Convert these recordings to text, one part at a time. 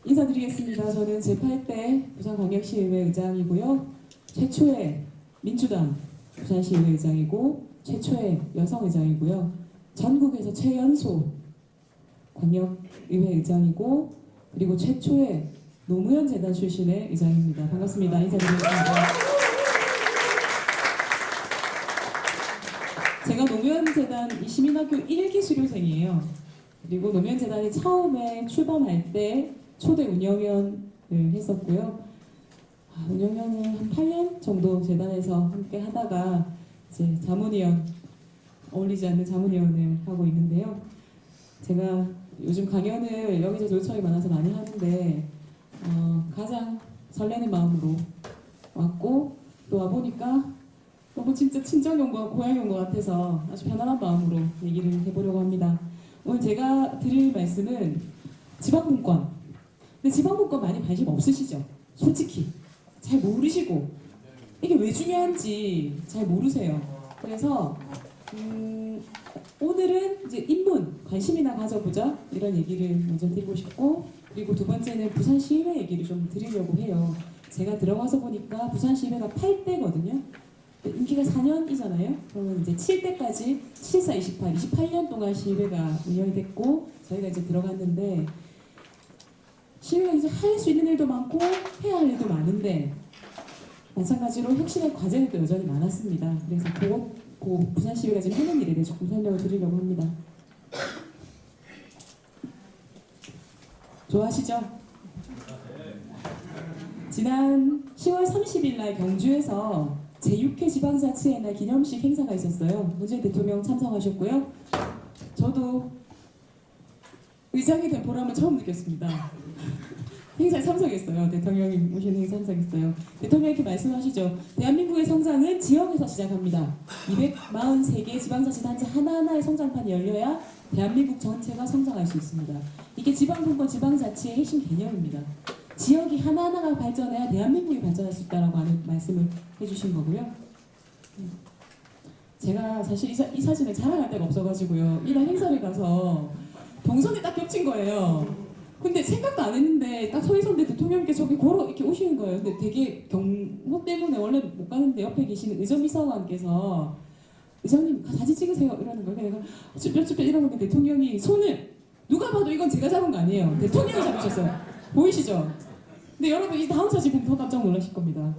인사드리겠습니다. 저는 제8대 부산광역시의회 의장이고요. 최초의 민주당 부산시의회 의장이고 최초의 여성의장이고요. 전국에서 최연소 광역의회 의장이고 그리고 최초의 노무현 재단 출신의 의장입니다. 반갑습니다. 인사드리겠습니다. 제가 노무현 재단 시민학교 1기 수료생이에요. 그리고 노무현 재단이 처음에 출범할 때 초대 운영위원을 했었고요. 운영위원을 한 8년 정도 재단에서 함께 하다가 이제 자문위원, 어울리지 않는 자문위원을 하고 있는데요. 제가 요즘 강연을 여기저기 요청이 많아서 많이 하는데 가장 설레는 마음으로 왔고 또 와보니까 너무 진짜 친정이 온 것, 고향이 온 것 같아서 아주 편안한 마음으로 얘기를 해보려고 합니다. 오늘 제가 드릴 말씀은 지방분권. 근데 지방분권 많이 관심 없으시죠? 솔직히 잘 모르시고 이게 왜 중요한지 잘 모르세요. 그래서 오늘은 이제 인문 관심이나 가져보자 이런 얘기를 먼저 드리고 싶고, 그리고 두 번째는 부산시의회 얘기를 좀 드리려고 해요. 제가 들어가서 보니까 부산시의회가 8대거든요. 임기가 4년이잖아요. 그러면 이제 7대까지 74, 28, 28년 동안 시의회가 운영이 됐고 저희가 이제 들어갔는데 시의회가 이제 할 수 있는 일도 많고 해야 할 일도 많은데 마찬가지로 혁신의 과제도 여전히 많았습니다. 그래서 그 부산시의회가 지금 하는 일에 대해서 조금 설명을 드리려고 합니다. 좋아하시죠? 지난 10월 30일 날 경주에서 제6회 지방자치의 날 기념식 행사가 있었어요. 문재인 대통령 참석하셨고요. 저도 의장이 된 보람을 처음 느꼈습니다. 행사에 참석했어요. 대통령이 오시는 행사에 참석했어요. 대통령이 이렇게 말씀하시죠. 대한민국의 성장은 지역에서 시작합니다. 243개 지방자치단체 하나하나의 성장판이 열려야 대한민국 전체가 성장할 수 있습니다. 이게 지방분권 지방자치의 핵심 개념입니다. 지역이 하나하나가 발전해야 대한민국이 발전할 수 있다라고 하는 말씀을 해주신 거고요. 제가 사실 이 사진을 자랑할 데가 없어가지고요. 이날 행사를 가서 동선이 딱 겹친 거예요. 근데 생각도 안 했는데 딱 서 있었는데 대통령께서 저기 걸어 이렇게 오시는 거예요. 근데 되게 경호 때문에 원래 못 가는데 옆에 계시는 의전비서관께서 의장님 사진 찍으세요 이러는 거예요. 내가 쭈뼛쭈뼛 이러는데 대통령이 손을, 누가 봐도 이건 제가 잡은 거 아니에요. 대통령이 잡으셨어요. 보이시죠? 근데 여러분 이 다음 사진 보면 더 깜짝 놀라실 겁니다.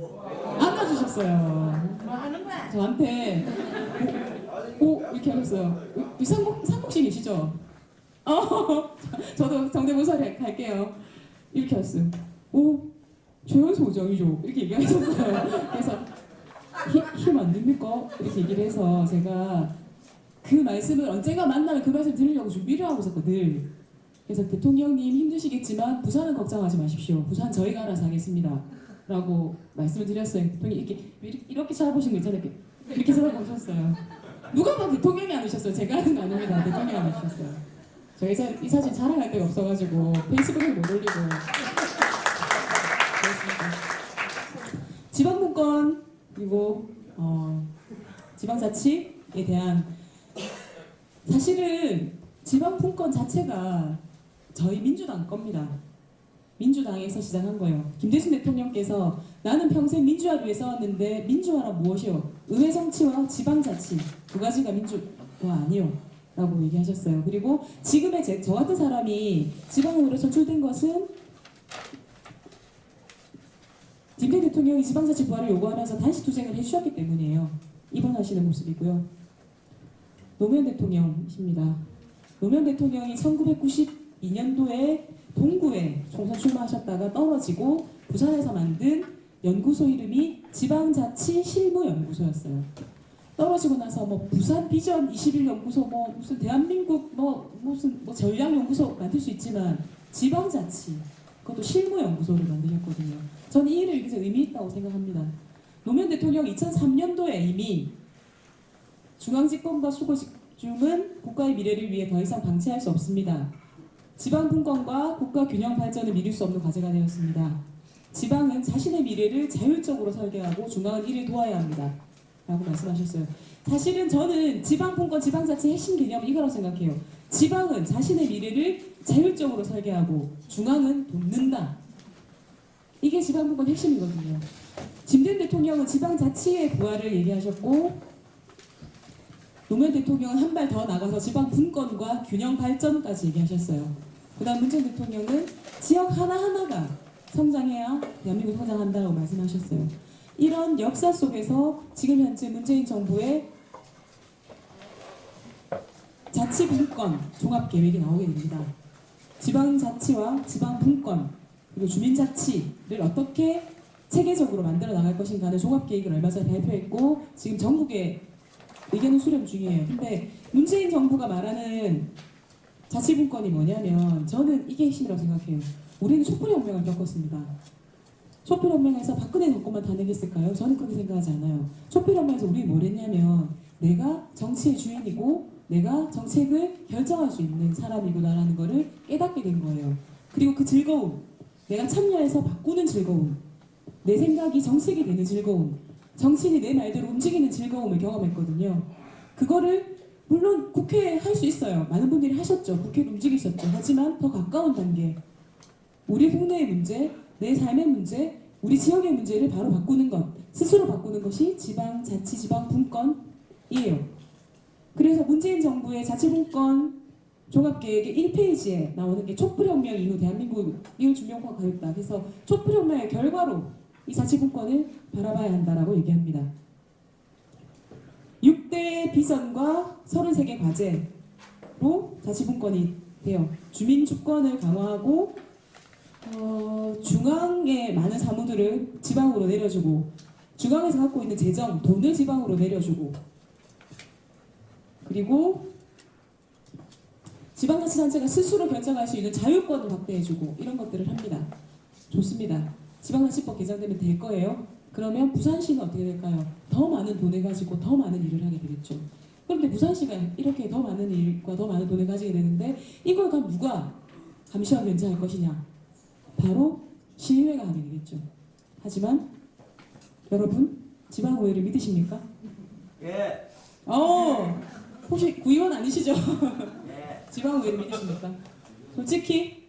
안아주셨어요. 뭐 하는 거야? 저한테 오 이렇게 하셨어요. 상복씨 계시죠? 저도 성대모사를 할게요. 이렇게 했어요. 오 최연소 의장이죠. 이렇게 얘기하셨어요. 그래서 힘 안 됩니까? 이렇게 얘기를 해서 제가 그 말씀을 언젠가 만나면 그 말씀 드리려고 준비를 하고 있었거든. 그래서 대통령님 힘드시겠지만 부산은 걱정하지 마십시오. 부산 저희가 알아서 하겠습니다. 라고 말씀을 드렸어요. 대통령이 이렇게 찾아보신 거 있잖아요. 이렇게 찾아보셨어요. 누가 봐도 대통령이 아니셨어요. 제가 하는 거 아닙니다. 대통령이 아니셨어요. 저희 이 사진 자랑할 데가 없어가지고 페이스북에 못 올리고 그렇습니다. 지방분권 그리고 지방자치에 대한, 사실은 지방분권 자체가 저희 민주당 겁니다. 민주당에서 시작한 거예요. 김대중 대통령께서 나는 평생 민주화를 위해 싸웠는데 민주화란 무엇이요? 의회 정치와 지방자치 두 가지가 민주화 아니요 라고 얘기하셨어요. 그리고 지금의 저 같은 사람이 지방으로 선출된 것은 김대중 대통령이 지방자치 부활을 요구하면서 단식투쟁을 해주셨기 때문이에요. 입원하시는 모습이고요. 노무현 대통령이십니다. 노무현 대통령이 1992년도에 동구에 총선 출마하셨다가 떨어지고 부산에서 만든 연구소 이름이 지방자치실무연구소였어요. 떨어지고 나서 뭐 부산 비전 21연구소 뭐 무슨 대한민국 무슨 전략연구소 만들 수 있지만 지방자치 그것도 실무연구소를 만드셨거든요. 저는 이 일을 굉장히 의미 있다고 생각합니다. 노무현 대통령 2003년도에 이미 중앙집권과 수도집중은 국가의 미래를 위해 더 이상 방치할 수 없습니다. 지방분권과 국가 균형 발전을 미룰 수 없는 과제가 되었습니다. 지방은 자신의 미래를 자율적으로 설계하고 중앙은 이를 도와야 합니다. 라고 말씀하셨어요. 사실은 저는 지방분권, 지방자치 핵심 개념은 이거라고 생각해요. 지방은 자신의 미래를 자율적으로 설계하고 중앙은 돕는다. 이게 지방분권 핵심이거든요. 김대중 대통령은 지방자치의 부활을 얘기하셨고 노무현 대통령은 한 발 더 나가서 지방분권과 균형 발전까지 얘기하셨어요. 그 다음 문재인 대통령은 지역 하나하나가 성장해야 대한민국이 성장한다고 말씀하셨어요. 이런 역사 속에서 지금 현재 문재인 정부의 자치분권 종합계획이 나오게 됩니다. 지방자치와 지방분권 그리고 주민자치를 어떻게 체계적으로 만들어 나갈 것인가는 종합계획을 얼마 전에 발표했고 지금 전국에 의견을 수렴 중이에요. 근데 문재인 정부가 말하는 자치분권이 뭐냐면 저는 이게 핵심이라고 생각해요. 우리는 촛불혁명을 겪었습니다. 촛불혁명에서 박근혜 정권만 다 내겠을까요? 저는 그렇게 생각하지 않아요. 촛불혁명에서 우리 뭘 했냐면 내가 정치의 주인이고 내가 정책을 결정할 수 있는 사람이구나라는 거를 깨닫게 된 거예요. 그리고 그 즐거움, 내가 참여해서 바꾸는 즐거움, 내 생각이 정책이 되는 즐거움, 정치인이 내 말대로 움직이는 즐거움을 경험했거든요. 그거를 물론 국회에 할 수 있어요. 많은 분들이 하셨죠. 국회를 움직이셨죠. 하지만 더 가까운 단계, 우리 동네의 문제, 내 삶의 문제, 우리 지역의 문제를 바로 바꾸는 것, 스스로 바꾸는 것이 지방자치, 지방분권이에요. 그래서 문재인 정부의 자치분권 종합계획의 1페이지에 나오는 게 촛불혁명 이후 대한민국 이후 주민권 가입다. 그래서 촛불혁명의 결과로 이 자치분권을 바라봐야 한다라고 얘기합니다. 6대 비전과 33개 과제로 자치분권이 돼요. 주민주권을 강화하고 중앙의 많은 사무들을 지방으로 내려주고 중앙에서 갖고 있는 재정, 돈을 지방으로 내려주고 그리고 지방자치단체가 스스로 결정할 수 있는 자율권을 확대해주고 이런 것들을 합니다. 좋습니다. 지방자치법 개정되면 될 거예요. 그러면 부산시는 어떻게 될까요? 더 많은 돈을 가지고 더 많은 일을 하게 되겠죠. 그런데 부산시가 이렇게 더 많은 일과 더 많은 돈을 가지게 되는데 이걸 그럼 누가 감시하고 연장할 것이냐? 바로 시의회가 하게 되겠죠. 하지만 여러분 지방의회를 믿으십니까? 예. 혹시 구의원 아니시죠? 예. 지방의회를 믿으십니까? 솔직히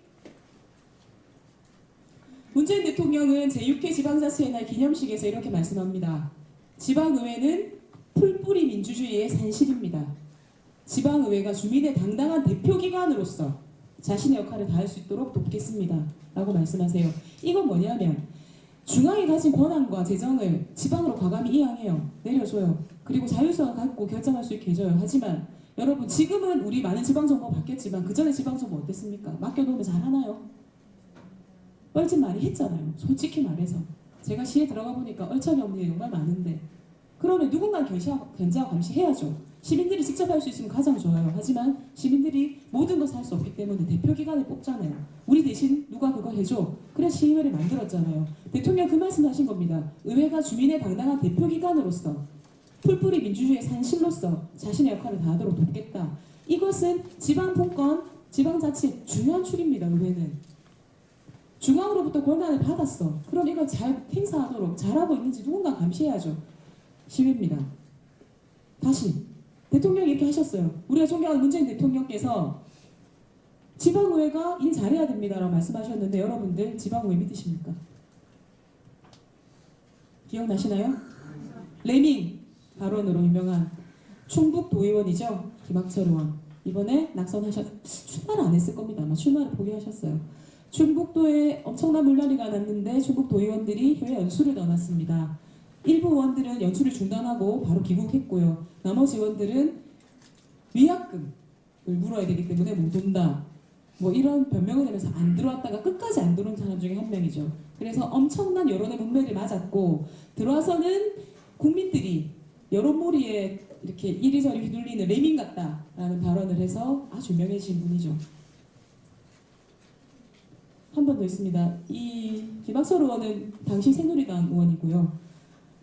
문재인 대통령은 제6회 지방자치의 날 기념식에서 이렇게 말씀합니다. 지방의회는 풀뿌리 민주주의의 산실입니다. 지방의회가 주민의 당당한 대표기관으로서 자신의 역할을 다할 수 있도록 돕겠습니다. 라고 말씀하세요. 이건 뭐냐면 중앙이 가진 권한과 재정을 지방으로 과감히 이양해요. 내려줘요. 그리고 자율성을 갖고 결정할 수 있게 해줘요. 하지만 여러분 지금은 우리 많은 지방정부가 바뀌었지만 그 전에 지방정부 어땠습니까? 맡겨놓으면 잘하나요? 뻘짓 많이 했잖아요. 솔직히 말해서. 제가 시에 들어가 보니까 얼척이 없는 게 정말 많은데 그러면 누군가 견제하고 감시해야죠. 시민들이 직접 할 수 있으면 가장 좋아요. 하지만 시민들이 모든 것을 할 수 없기 때문에 대표기관을 뽑잖아요. 우리 대신 누가 그거 해줘. 그래서 시의회를 만들었잖아요. 대통령 그 말씀 하신 겁니다. 의회가 주민의 당당한 대표기관으로서 풀뿌리 민주주의의 산실로서 자신의 역할을 다하도록 돕겠다. 이것은 지방분권, 지방자치의 중요한 축입니다. 의회는. 중앙으로부터 권한을 받았어. 그럼 이걸 잘 행사하도록 잘하고 있는지 누군가 감시해야죠. 시위입니다. 다시 대통령이 이렇게 하셨어요. 우리가 존경하는 문재인 대통령께서 지방의회가 일 잘해야 됩니다라고 말씀하셨는데 여러분들 지방의회 믿으십니까? 기억나시나요? 레밍 발언으로 유명한 충북도의원이죠. 김학철 의원. 이번에 출마를 안 했을 겁니다. 아마 출마를 포기하셨어요. 충북도에 엄청난 물난리가 났는데 충북도의원들이 해외 연수를 떠났습니다. 일부 의원들은 연수를 중단하고 바로 귀국했고요. 나머지 의원들은 위약금을 물어야 되기 때문에 못 온다. 뭐 이런 변명을 하면서 안 들어왔다가 끝까지 안 들어온 사람 중에 한 명이죠. 그래서 엄청난 여론의 문매를 맞았고 들어와서는 국민들이 여론몰이에 이렇게 이리저리 휘둘리는 레밍 같다라는 발언을 해서 아주 유명해진 분이죠. 한 번 더 있습니다. 이 김학철 의원은 당시 새누리당 의원이고요.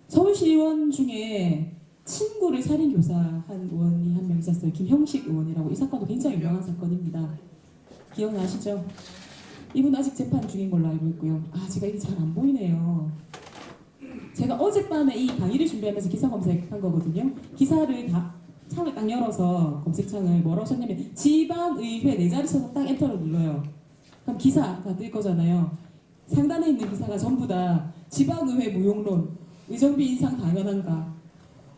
서울시의원 중에 친구를 살인교사한 의원이 한 명 있었어요. 김형식 의원이라고. 이 사건도 굉장히 유명한 사건입니다. 기억나시죠? 이분 아직 재판 중인 걸로 알고 있고요. 제가 이게 잘 안 보이네요. 제가 어젯밤에 이 강의를 준비하면서 기사 검색한 거거든요. 기사를 다 창을 딱 열어서 검색창을 뭐라고 썼냐면 지방의회 네 자리 쳐서 딱 엔터를 눌러요. 그럼 기사가 뜰 거잖아요. 상단에 있는 기사가 전부 다 지방의회 무용론, 의정비 인상 당연한가,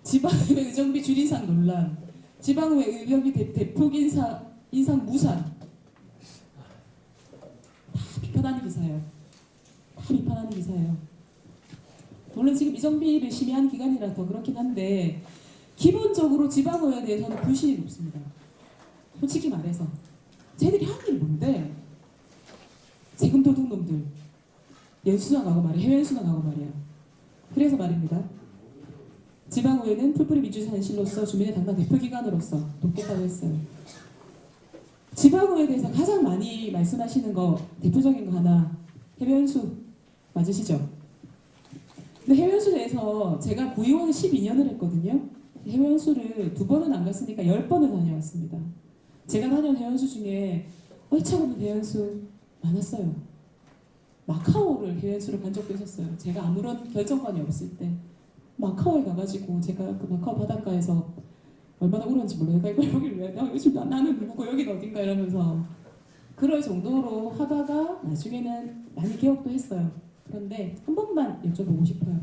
지방의회 의정비 줄인상 논란, 지방의회 의정비 대폭 인상 무산, 다 비판하는 기사예요. 다 비판하는 기사예요. 물론 지금 의정비를 심의한 기간이라 더 그렇긴 한데 기본적으로 지방의회에 대해서는 불신이 높습니다. 솔직히 말해서 쟤들이 하는 일이 뭔데? 세금 도둑놈들 연수나 가고 말이야, 해외 연수나 가고 말이야. 그래서 말입니다. 지방의회는 풀뿌리 민주주의 현실로서 주민의 당당 대표기관으로서 돕겠다고 했어요. 지방의회에 대해서 가장 많이 말씀하시는 거 대표적인 거 하나, 해외 연수 맞으시죠? 근데 해외 연수에 대해서 제가 구의원을 12년을 했거든요. 해외 연수를 2번은 안 갔으니까 10번을 다녀왔습니다. 제가 다녀온 해외 연수 중에 얼차없는 해외 연수 많았어요. 마카오를 해외 연수를 간 적도 있었어요. 제가 아무런 결정권이 없을 때 마카오에 가가지고 제가 그 마카오 바닷가에서 얼마나 울었는지 몰라요. 내가 이거 여기를 왜 요즘 나는 누구고 여기는 어딘가 이러면서 그럴 정도로 하다가 나중에는 많이 개혁도 했어요. 그런데 한 번만 여쭤보고 싶어요.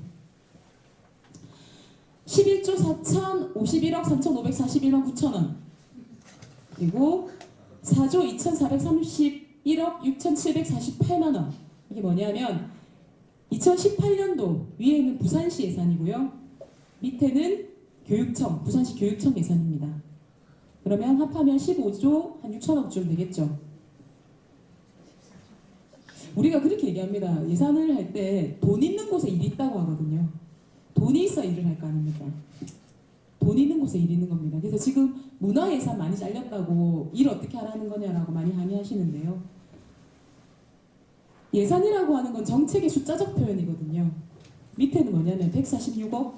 11조 4,051억 3,541만 9천원 그리고 4조 2,431억 6,748만원 이게 뭐냐면 2018년도 위에는 부산시 예산이고요. 밑에는 교육청, 부산시 교육청 예산입니다. 그러면 합하면 15조 한 6천억쯤 되겠죠. 우리가 그렇게 얘기합니다. 예산을 할 때 돈 있는 곳에 일이 있다고 하거든요. 돈이 있어 일을 할 거 아닙니까? 돈 있는 곳에 일이 있는 겁니다. 그래서 지금 문화 예산 많이 잘렸다고 일 어떻게 하라는 거냐라고 많이 항의하시는데요. 예산이라고 하는 건 정책의 숫자적 표현이거든요. 밑에는 뭐냐면 146억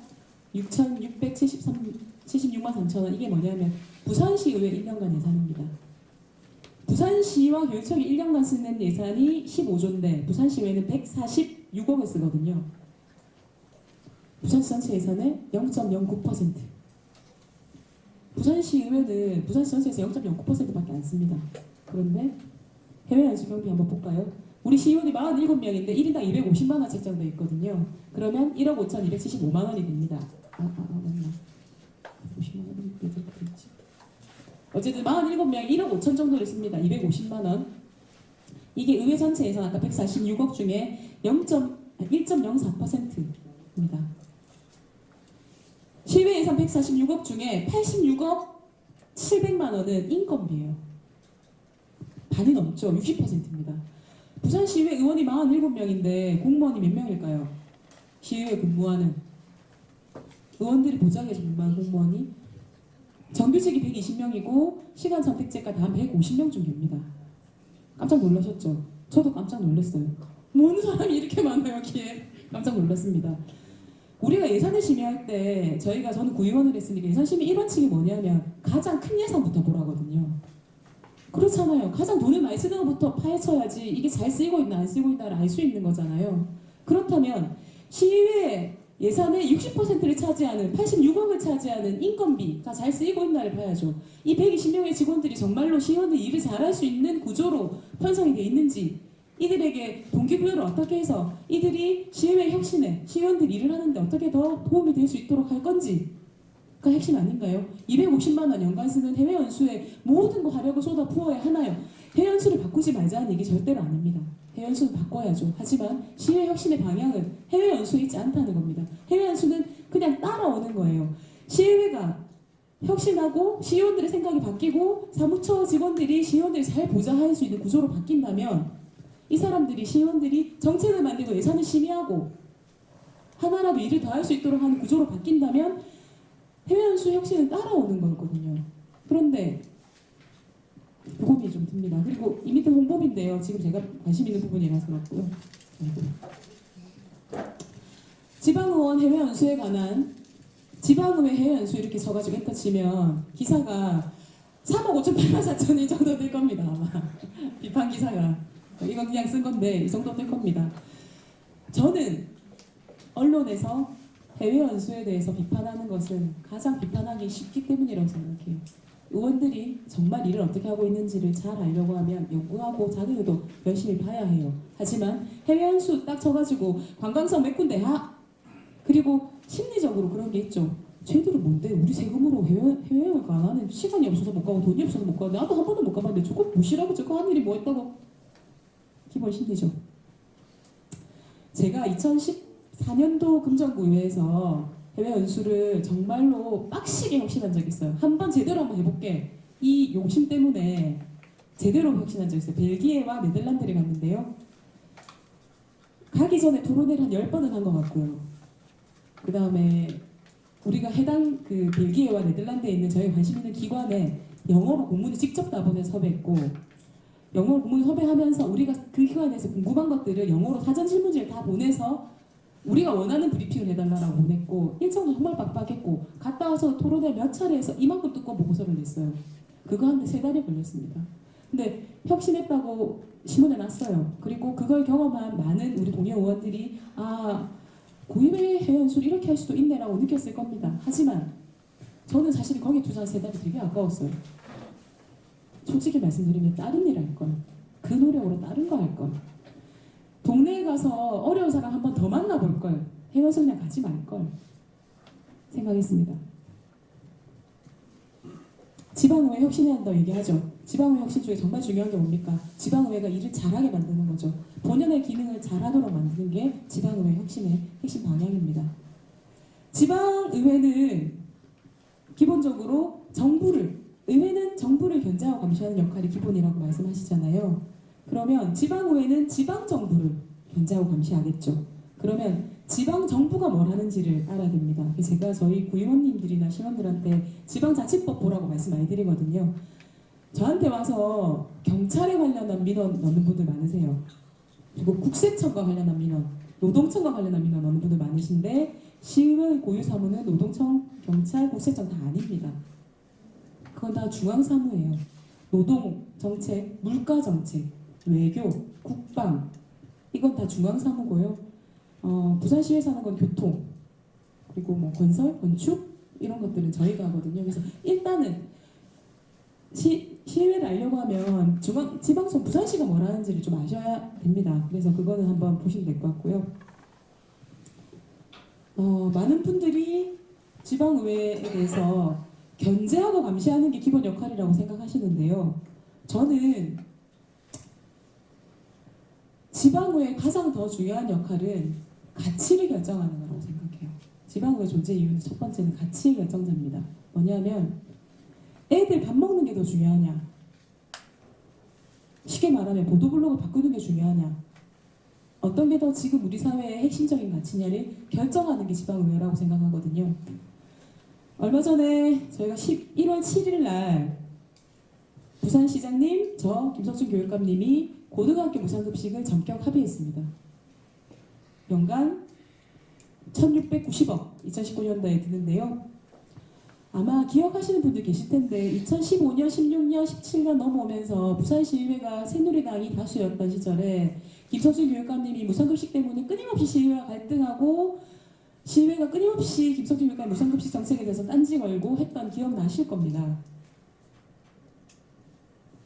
6,676만 3천원 이게 뭐냐면 부산시의회 1년간 예산입니다. 부산시와 교육청이 1년간 쓰는 예산이 15조인데 부산시의회는 146억을 쓰거든요. 부산시 전체 예산의 0.09%. 부산시의회는 부산시 전체에서 0.09%밖에 안 씁니다. 그런데 해외 연수 경비 한번 볼까요? 우리 시의원이 47명인데 1인당 250만 원 책정되어 있거든요. 그러면 1억 5,275만 원이 됩니다. 맞나? 50만 원이 왜 그렇게 됐지? 어쨌든 47명이 1억 5천 정도를 씁니다. 250만 원. 이게 의회 전체 예산 아까 146억 중에 1.04%입니다. 시의회 예산 146억 중에 86억 700만 원은 인건비예요. 반이 넘죠. 60%입니다. 부산시의회 의원이 47명인데 공무원이 몇 명일까요? 시의회 근무하는 의원들이 보좌해서 근무하는 공무원이 정규직이 120명이고 시간 선택제까지 한 150명쯤 됩니다. 깜짝 놀라셨죠? 저도 깜짝 놀랐어요. 뭔 사람이 이렇게 많아요 여기에. 깜짝 놀랐습니다. 우리가 예산을 심의할 때 저는 구의원을 했으니까 예산 심의 1원칙이 뭐냐면 가장 큰 예산부터 보라거든요. 그렇잖아요. 가장 돈을 많이 쓰는 것부터 파헤쳐야지 이게 잘 쓰이고 있나 안 쓰이고 있나를 알 수 있는 거잖아요. 그렇다면 시의회 예산의 60%를 차지하는 86억을 차지하는 인건비가 잘 쓰이고 있나를 봐야죠. 이 120명의 직원들이 정말로 시의원들 일을 잘할 수 있는 구조로 편성이 돼 있는지 이들에게 동기부여를 어떻게 해서 이들이 시의회 혁신에 시의원들 일을 하는데 어떻게 더 도움이 될 수 있도록 할 건지 그 핵심 아닌가요? 250만 원 연간 쓰는 해외 연수에 모든 거 화력을 쏟아 부어야 하나요? 해외 연수를 바꾸지 말자는 얘기 절대로 아닙니다. 해외 연수는 바꿔야죠. 하지만 시의회 혁신의 방향은 해외 연수에 있지 않다는 겁니다. 해외 연수는 그냥 따라오는 거예요. 시의회가 혁신하고 시의원들의 생각이 바뀌고 사무처 직원들이 시의원들을 잘 보좌할 수 있는 구조로 바뀐다면 이 사람들이 시의원들이 정책을 만들고 예산을 심의하고 하나라도 일을 더 할 수 있도록 하는 구조로 바뀐다면 해외 연수 혁신은 따라오는 거거든요. 그런데 고민이 좀 듭니다. 그리고 이 밑에 홍보비인데요. 지금 제가 관심 있는 부분이라서 그렇고요. 지방의원 해외 연수에 관한 지방의회 해외 연수 이렇게 쳐가지고 엔터 치면 기사가 3억 5천 8만 4천일 정도 될 겁니다. 아마 비판 기사가 이건 그냥 쓴 건데 이 정도 될 겁니다. 저는 언론에서 해외 연수에 대해서 비판하는 것은 가장 비판하기 쉽기 때문이라고 생각해요. 의원들이 정말 일을 어떻게 하고 있는지를 잘 알려고 하면 연구하고 자료도 열심히 봐야 해요. 하지만 해외 연수 딱 쳐가지고 관광성 몇 군데 그리고 심리적으로 그런 게 있죠. 쟤들은 뭔데 우리 세금으로 해외여행 가 나는 시간이 없어서 못 가고 돈이 없어서 못 가고 나도 한 번도 못 가봤는데 저거 무시라고 저거 한 일이 뭐 있다고. 기본 심리죠. 제가 2014년도 금정구의회에서 해외 연수를 정말로 빡시게 혁신한 적이 있어요. 한번 제대로 한번 해볼게. 이 욕심 때문에 제대로 혁신한 적이 있어요. 벨기에와 네덜란드를 갔는데요. 가기 전에 토론회를 한 10번은 한 것 같고요. 그 다음에 우리가 해당 그 벨기에와 네덜란드에 있는 저희 관심 있는 기관에 영어로 공문을 직접 다 보내 섭외했고 영어로 공문을 섭외하면서 우리가 그 기관에서 궁금한 것들을 영어로 사전 질문지를 다 보내서 우리가 원하는 브리핑을 해달라고 보냈고 일정도 정말 빡빡했고 갔다 와서 토론회 몇 차례에서 이만큼 두꺼운 보고서를 냈어요. 그거 하는데 3달이 걸렸습니다. 근데 혁신했다고 신문에 났어요. 그리고 그걸 경험한 많은 우리 동료 의원들이 고위의 해외 연수를 이렇게 할 수도 있네라고 느꼈을 겁니다. 하지만 저는 사실 거기에 투자한 3달이 되게 아까웠어요. 솔직히 말씀드리면 다른 일 할 걸. 그 노력으로 다른 거 할 걸. 동네에 가서 어려운 사람 한 번 더 만나볼 걸. 해외 연수 그냥 가지 말 걸. 생각했습니다. 지방의회 혁신해야 한다고 얘기하죠. 지방의회 혁신 중에 정말 중요한 게 뭡니까? 지방의회가 일을 잘하게 만드는 거죠. 본연의 기능을 잘하도록 만드는 게 지방의회 혁신의 핵심 방향입니다. 지방의회는 기본적으로 의회는 정부를 견제하고 감시하는 역할이 기본이라고 말씀하시잖아요. 그러면 지방의회는 지방정부를 견제하고 감시하겠죠. 그러면 지방정부가 뭘 하는지를 알아야 됩니다. 제가 저희 구의원님들이나 시원들한테 지방자치법 보라고 말씀 많이 드리거든요. 저한테 와서 경찰에 관련한 민원 넣는 분들 많으세요. 그리고 국세청과 관련한 민원, 노동청과 관련한 민원 넣는 분들 많으신데 시의회 고유사무는 노동청, 경찰, 국세청 다 아닙니다. 그건 다 중앙사무예요. 노동정책, 물가정책, 외교, 국방 이건 다 중앙사무고요. 부산시에서 하는 건 교통 그리고 뭐 건설, 건축 이런 것들은 저희가 하거든요. 그래서 일단은 시의회를 알려고 하면 지방청 부산시가 뭘 하는지를 좀 아셔야 됩니다. 그래서 그거는 한번 보시면 될 것 같고요. 많은 분들이 지방의회에 대해서 견제하고 감시하는 게 기본 역할이라고 생각하시는데요. 저는 지방의회의 가장 더 중요한 역할은 가치를 결정하는 거라고 생각해요. 지방의회 존재 이유는 첫 번째는 가치 결정자입니다. 뭐냐면 애들 밥 먹는 게 더 중요하냐, 쉽게 말하면 보도블록을 바꾸는 게 중요하냐, 어떤 게 더 지금 우리 사회의 핵심적인 가치냐를 결정하는 게 지방의회라고 생각하거든요. 얼마 전에 저희가 1월 7일 날 부산시장님, 저 김석준 교육감님이 고등학교 무상급식을 전격 합의했습니다. 연간 1690억 2019년도에 드는데요. 아마 기억하시는 분들 계실 텐데 2015년, 16년, 17년 넘어오면서 부산시의회가 새누리당이 다수였던 시절에 김석준 교육감님이 무상급식 때문에 끊임없이 시의회와 갈등하고 시의회가 끊임없이 김석준 교육감 무상급식 정책에 대해서 딴지 걸고 했던 기억 나실 겁니다.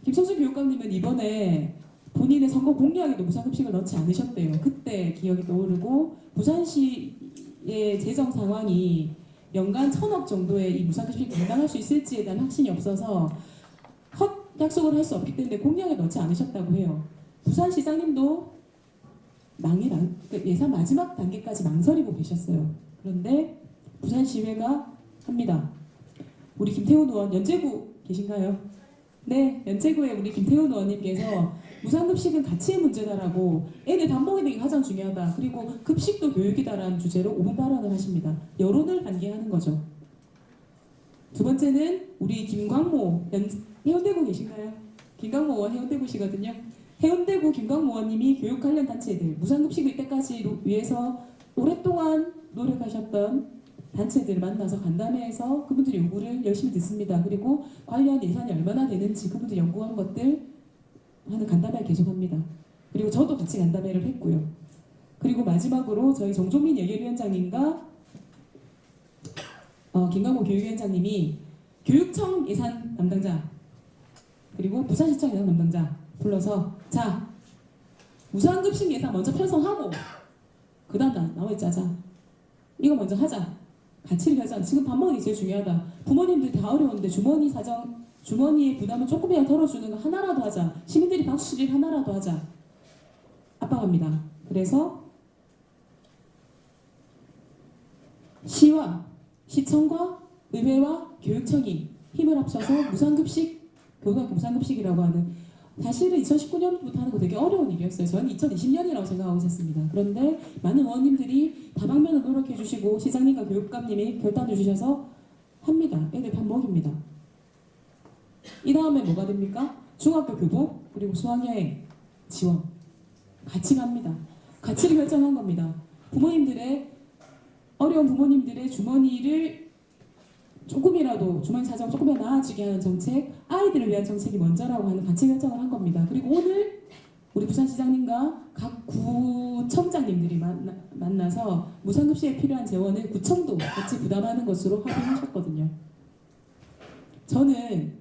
김석준 교육감님은 이번에 본인의 선거 공약에도 무상급식을 넣지 않으셨대요. 그때 기억이 떠오르고 부산시의 재정 상황이 연간 1,000억 정도의 이 무상급식이 감당할 수 있을지에 대한 확신이 없어서 약속을 할 수 없기 때문에 공약에 넣지 않으셨다고 해요. 부산시장님도 예산 마지막 단계까지 망설이고 계셨어요. 그런데 부산시의회가 합니다. 우리 김태훈 의원, 연제구 계신가요? 네, 연제구에 우리 김태훈 의원님께서 무상급식은 가치의 문제다라고 애들 밥 먹이는 게 가장 중요하다. 그리고 급식도 교육이다라는 주제로 5분 발언을 하십니다. 여론을 반기하는 거죠. 두 번째는 우리 김광모, 해운대구 계신가요? 김광모 의원 해운대구시거든요. 해운대구 김광모 의원님이 교육 관련 단체들, 무상급식을 이때까지 위해서 오랫동안 노력하셨던 단체들을 만나서 간담회에서 그분들의 요구를 열심히 듣습니다. 그리고 관련 예산이 얼마나 되는지 그분들이 연구한 것들 하는 간담회를 계속합니다. 그리고 저도 같이 간담회를 했고요. 그리고 마지막으로 저희 정종민 예결위원장님과 김강호 교육위원장님이 교육청 예산 담당자 그리고 부산시청 예산 담당자 불러서 자 무상급식 예산 먼저 편성하고 그 다음 나머지 짜자. 이거 먼저 하자. 가치를 결정. 지금 밥 먹는 게 제일 중요하다. 부모님들 다 어려운데 주머니의 부담을 조금이라도 덜어주는 거 하나라도 하자. 시민들이 박수 칠 하나라도 하자. 압박합니다. 그래서 시와 시청과 의회와 교육청이 힘을 합쳐서 무상급식, 고등학교 무상급식이라고 하는 사실은 2019년부터 하는 거 되게 어려운 일이었어요. 저는 2020년이라고 생각하고 있었습니다. 그런데 많은 의원님들이 다방면을 노력해 주시고 시장님과 교육감님이 결단해 주셔서 합니다. 애들 밥 먹입니다. 이 다음에 뭐가 됩니까? 중학교 교복 그리고 수학여행 지원 같이 갑니다. 가치를 결정한 겁니다. 어려운 부모님들의 주머니를 조금이라도 주머니 사정 조금이라도 나아지게 하는 정책, 아이들을 위한 정책이 먼저라고 하는 가치 결정을 한 겁니다. 그리고 오늘 우리 부산시장님과 각 구청장님들이 만나서 무상급식에 필요한 재원을 구청도 같이 부담하는 것으로 합의하셨거든요. 저는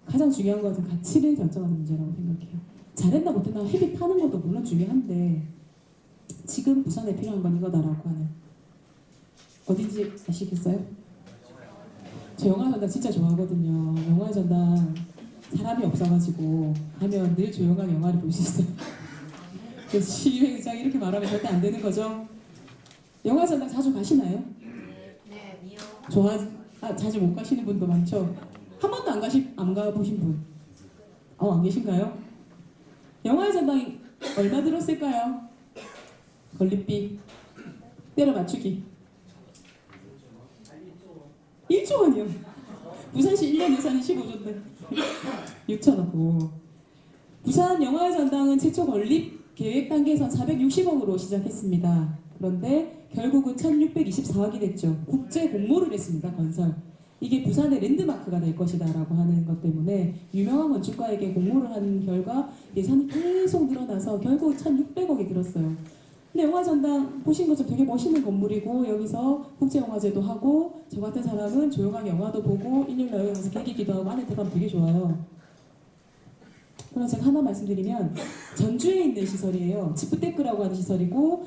가장 중요한 것은 가치를 결정하는 문제라고 생각해요. 잘했나 못했나 헤비타는 것도 물론 중요한데 지금 부산에 필요한 건 이거다라고 하는 어딘지 아시겠어요? 저 영화 전당 진짜 좋아하거든요. 영화 전당 사람이 없어가지고 가면 늘 조용한 영화를 볼 수 있어요. 그래서 시의회의장이 이렇게 말하면 절대 안 되는 거죠. 영화 전당 자주 가시나요? 네, 자주 못 가시는 분도 많죠. 한 번도 안 가보신 분? 안 계신가요? 영화 전당이 얼마 들었을까요? 건립비 때려 맞추기 1조 원이요. 부산시 1년 예산이 15조인데 6천억. 부산 영화전당은 최초 건립 계획 단계에선 460억으로 시작했습니다. 그런데 결국은 1624억이 됐죠. 국제 공모를 했습니다. 건설. 이게 부산의 랜드마크가 될 것이다 라고 하는 것 때문에 유명한 건축가에게 공모를 한 결과 예산이 계속 늘어나서 결국 1600억이 들었어요. 근데 영화전당 보신 것처럼 되게 멋있는 건물이고 여기서 국제영화제도 하고 저 같은 사람은 조용하게 영화도 보고 일요일날 여기 가서 개기기도 하고 안에 들어가면 되게 좋아요. 그럼 제가 하나 말씀드리면 전주에 있는 시설이에요. 지프테크라고 하는 시설이고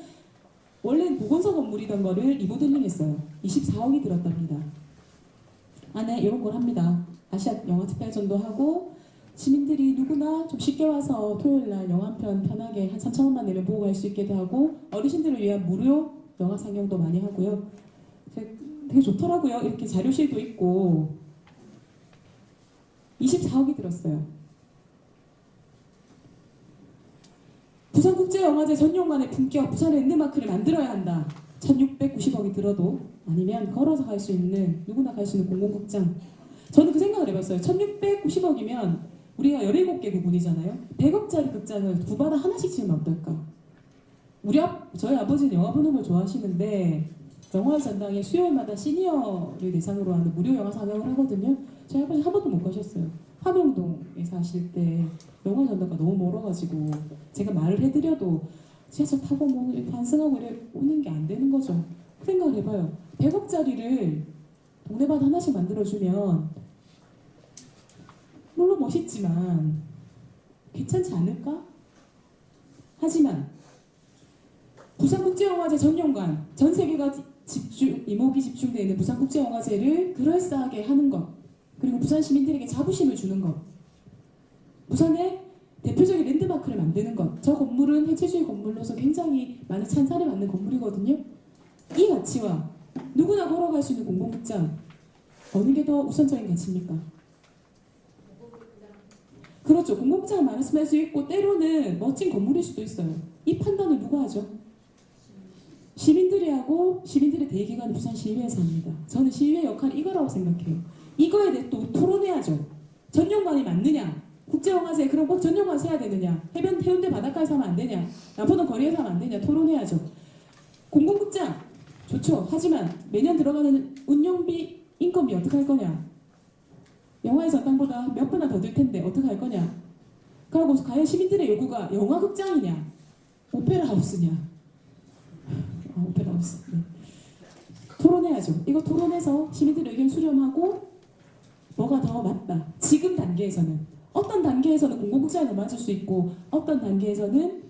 원래는 보건소 건물이던 거를 리모델링 했어요. 24억이 들었답니다. 안에 이런 걸 합니다. 아시아 영화 특별전도 하고 시민들이 누구나 좀 쉽게 와서 토요일날 영화 한 편 편하게 한 3,000원만 내면 보고 갈 수 있게도 하고 어르신들을 위한 무료 영화 상영도 많이 하고요. 되게 좋더라고요. 이렇게 자료실도 있고 24억이 들었어요. 부산국제영화제 전용관의 품격, 부산의 랜드마크를 만들어야 한다. 1690억이 들어도 아니면 걸어서 갈 수 있는 누구나 갈 수 있는 공공극장. 저는 그 생각을 해봤어요. 1690억이면 우리가 17개 구군이잖아요. 100억짜리 극장을 두 바다 하나씩 지으면 어떨까? 저희 아버지는 영화 보는 걸 좋아하시는데 영화 전당에 수요일마다 시니어를 대상으로 하는 무료 영화 상영을 하거든요. 저희 아버지 한 번도 못 가셨어요. 함영동에 사실 때 영화 전당가 너무 멀어가지고 제가 말을 해드려도 지하철 타고 뭐 환승하고 이래 오는 게 안 되는 거죠. 그 생각을 해봐요. 100억짜리를 동네마다 하나씩 만들어주면 물론 멋있지만 괜찮지 않을까? 하지만 부산국제영화제 전용관 전 세계가 이목이 집중되어 있는 부산국제영화제를 그럴싸하게 하는 것 그리고 부산 시민들에게 자부심을 주는 것 부산의 대표적인 랜드마크를 만드는 것 저 건물은 해체주의 건물로서 굉장히 많은 찬사를 받는 건물이거든요. 이 가치와 누구나 걸어갈 수 있는 공공극장 어느 게 더 우선적인 가치입니까? 그렇죠. 공공극장을 말씀할 수 있고 때로는 멋진 건물일 수도 있어요. 이 판단을 누가 하죠? 시민들이 하고 시민들의 대기관은 부산시의회에서 합니다. 저는 시의회 역할이 이거라고 생각해요. 이거에 대해 또 토론해야죠. 전용관이 맞느냐? 국제영화제 그럼 꼭 전용관에서 해야 되느냐? 해운대 바닷가에서 하면 안 되냐? 남포동 거리에서 하면 안 되냐? 토론해야죠. 공공극장 좋죠. 하지만 매년 들어가는 운영비, 인건비 어떻게 할 거냐? 영화의 전당보다 몇 배나 더 들 텐데 어떻게 할 거냐? 그리고 과연 시민들의 요구가 영화극장이냐? 오페라 하우스냐? 오페라 하우스. 네. 토론해야죠. 이거 토론해서 시민들의 의견 수렴하고 뭐가 더 맞다. 지금 단계에서는 어떤 단계에서는 공공복지에 더 맞을 수 있고 어떤 단계에서는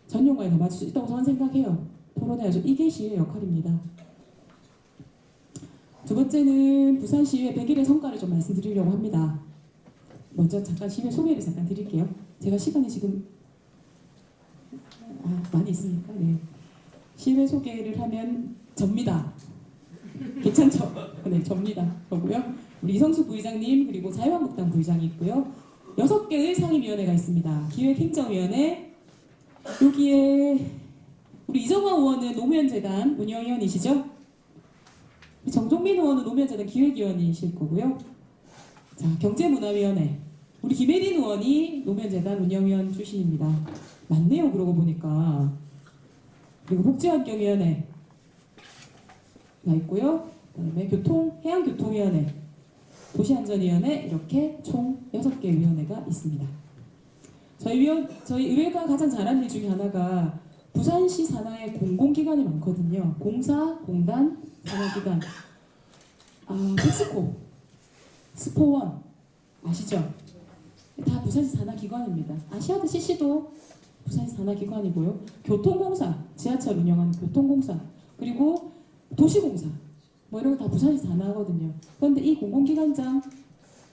전용과에 더 맞을 수 있다고 저는 생각해요. 토론해야죠. 이게 시의 역할입니다. 두 번째는 부산시의 100일의 성과를 좀 말씀드리려고 합니다. 먼저 잠깐 시의 소개를 잠깐 드릴게요. 제가 시간이 지금 많이 있으니까 네. 시의 소개를 하면 접니다. 괜찮죠? 네, 접니다. 저고요. 우리 이성수 부의장님 그리고 자유한국당 부의장이 있고요. 6개의 상임위원회가 있습니다. 기획행정위원회 여기에 우리 이정화 의원은 노무현재단 운영위원이시죠? 정종민 의원은 노무현재단 기획위원이실 거고요. 자, 경제문화위원회 우리 김혜린 의원이 노무현재단 운영위원 출신입니다. 맞네요. 그러고 보니까. 그리고 복지환경위원회 가 있고요. 그다음에 해양교통위원회, 도시안전위원회 이렇게 총 6개 위원회가 있습니다. 저희 의회가 가장 잘하는 일 중에 하나가 부산시 산하에 공공기관이 많거든요. 공사, 공단, 산하기관. 텍스코, 스포원 아시죠? 다 부산시 산하기관입니다. 아시아드 CC도 부산시 산하기관이고요. 교통공사, 지하철 운영하는 교통공사, 그리고 도시공사 뭐 이런 거 다 부산시 산하거든요. 그런데 이 공공기관장